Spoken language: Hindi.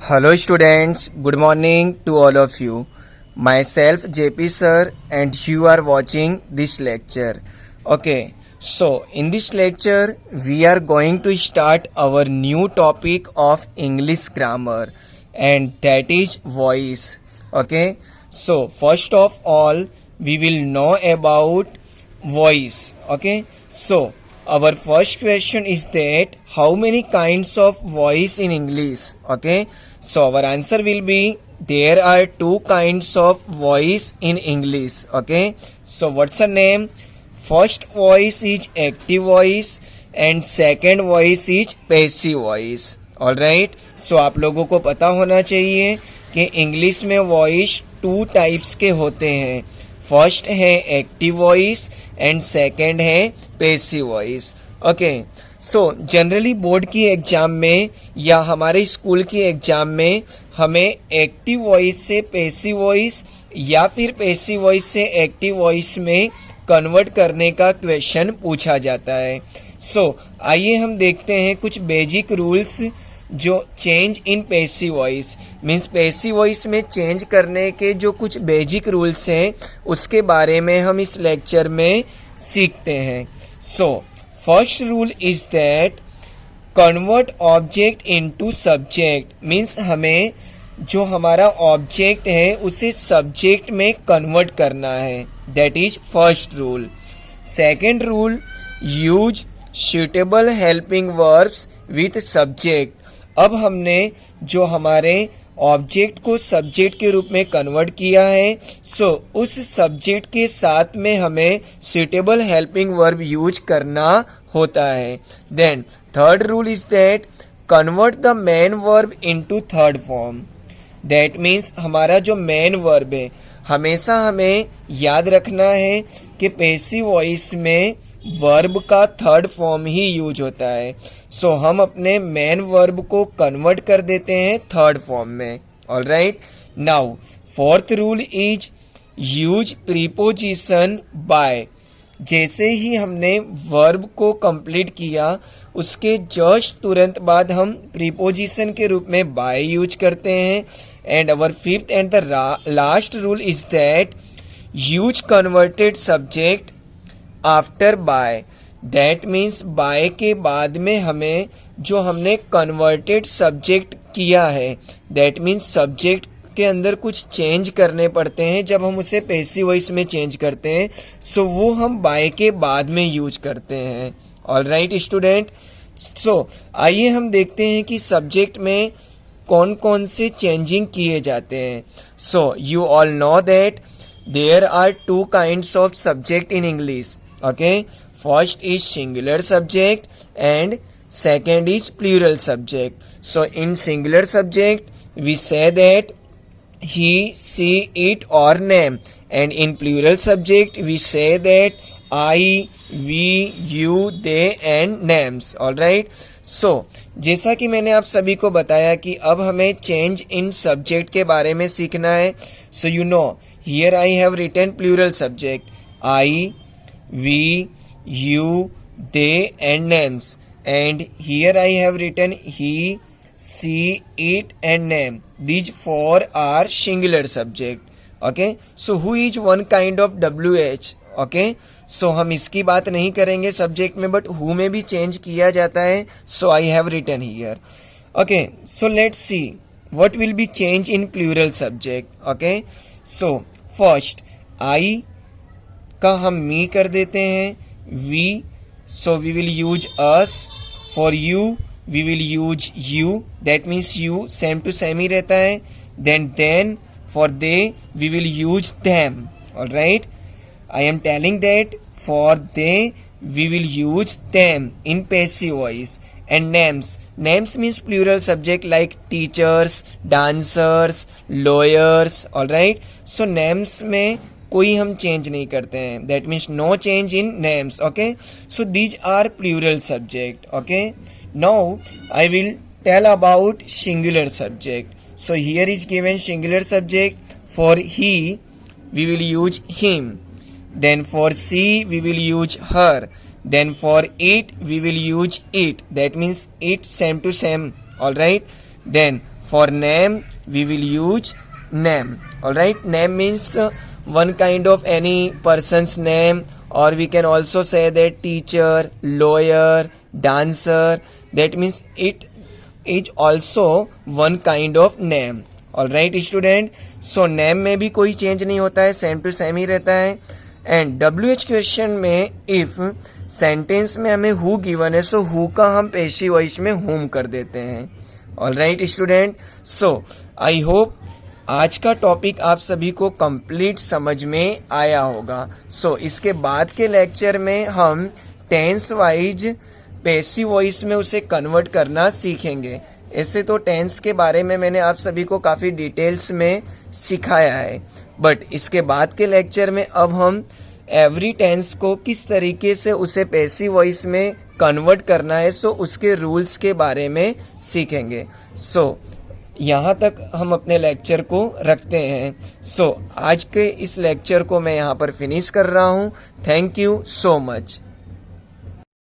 Hello students, good morning to all of you. Myself JP sir and you are watching this lecture. Okay, so in this lecture we are going to start our new topic of English grammar and that is voice. Okay, so first of all we will know about voice. Okay, so our first question is that how many kinds of voice in English? Okay, so our answer will be there are two kinds of voice in English. Okay, so what's the name? First voice is active voice and second voice is passive voice. Alright, so आप लोगों को पता होना चाहिए कि इंग्लिश में वॉइस टू टाइप्स के होते हैं. फर्स्ट है एक्टिव वॉइस एंड सेकंड है passive voice. Okay, so generally board की एग्जाम में या हमारे स्कूल की एग्जाम में हमें एक्टिव वॉइस से पैसिव वॉइस या फिर पैसिव वॉइस से एक्टिव वॉइस में कन्वर्ट करने का क्वेश्चन पूछा जाता है. सो आइए हम देखते हैं कुछ बेसिक रूल्स जो change in passive voice means passive voice में चेंज करने के जो कुछ बेसिक रूल्स हैं उसके बारे में हम इस लेक्चर में सीखते हैं. So first rule is that convert object into subject means हमें जो हमारा ऑब्जेक्ट है उसे सब्जेक्ट में कन्वर्ट करना है. That is first rule. Second rule, use suitable helping verbs with subject. अब हमने जो हमारे ऑब्जेक्ट को सब्जेक्ट के रूप में कन्वर्ट किया है सो उस सब्जेक्ट के साथ में हमें सुटेबल हेल्पिंग वर्ब यूज करना होता है. Then third rule is that convert the main verb into third form. That means हमारा जो मेन वर्ब है हमेशा हमें याद रखना है कि पैसिव वॉइस में वर्ब का थर्ड फॉर्म ही यूज होता है. सो हम अपने मेन वर्ब को कन्वर्ट कर देते हैं थर्ड फॉर्म में. Alright, now fourth rule is use preposition by. जैसे ही हमने वर्ब को कंप्लीट किया उसके जस्ट तुरंत बाद हम प्रीपोजिशन के रूप में बाय यूज करते हैं. And our fifth and the last rule is that use converted subject after bye. That means by के बाद में हमें जो हमने कन्वर्टेड सब्जेक्ट किया है दैट मीन्स सब्जेक्ट के अंदर कुछ चेंज करने पड़ते हैं जब हम उसे पैसिव वॉइस में चेंज करते हैं सो वो हम बाय के बाद में यूज करते हैं. ऑलराइट स्टूडेंट, सो आइए हम देखते हैं कि सब्जेक्ट में कौन कौन से चेंजिंग किए जाते हैं. So you all know that there are two kinds of subject in English. Okay, first is singular subject and second is plural subject. So in singular subject we say that he, she, it or name, and in plural subject we say that I, we, you, they and names. All right, so जैसा कि मैंने आप सभी को बताया कि अब हमें चेंज इन सब्जेक्ट के बारे में सीखना है. So you know here I have written plural subject I, we, you, they and names, and here I have written he, she, it and name. These four are singular subject. Okay, so who is one kind of WH. Okay, so हम इसकी बात नहीं करेंगे सब्जेक्ट में बट who में भी चेंज किया जाता है. So I have written here. Okay, so let's see what will be change in plural subject. Okay, so first I का हम मी कर देते हैं. We, so we will use us. For you we will use you. That means you same to same ही रहता है. Then for they we will use them. Alright, I am telling that for they we will use them in passive voice. And names means plural subject like teachers, dancers, lawyers. Alright, so names में कोई हम चेंज नहीं करते हैं. That means no change in names. Okay, so these are plural subject. Okay, now I will tell about singular subject. So here is given singular subject. For he we will use him. Then for she we will use her. Then for it we will use it. That means it same to same. All right. Then For name, we will use name. Alright, name means one kind of any person's name, or we can also say that teacher, lawyer, dancer. That means it is also one kind of name. Alright student, so name में भी कोई चेंज नहीं होता है, सेम टू सेम ही रहता है. एंड WH क्वेश्चन में इफ सेंटेंस में हमें हु गिवन है, सो हु का हम पैसिव वॉइस में हुम कर देते हैं. Alright student, so I hope आज का टॉपिक आप सभी को कंप्लीट समझ में आया होगा. सो इसके बाद के लेक्चर में हम टेंस वाइज पैसिव वॉइस में उसे कन्वर्ट करना सीखेंगे. ऐसे तो टेंस के बारे में मैंने आप सभी को काफ़ी डिटेल्स में सिखाया है, बट इसके बाद के लेक्चर में अब हम एवरी टेंस को किस तरीके से उसे पैसिव वॉइस में कन्वर्ट करना है, सो उसके रूल्स के बारे में सीखेंगे. सो यहाँ तक हम अपने लेक्चर को रखते हैं. सो आज के इस लेक्चर को मैं यहाँ पर फिनिश कर रहा हूँ. Thank you so much.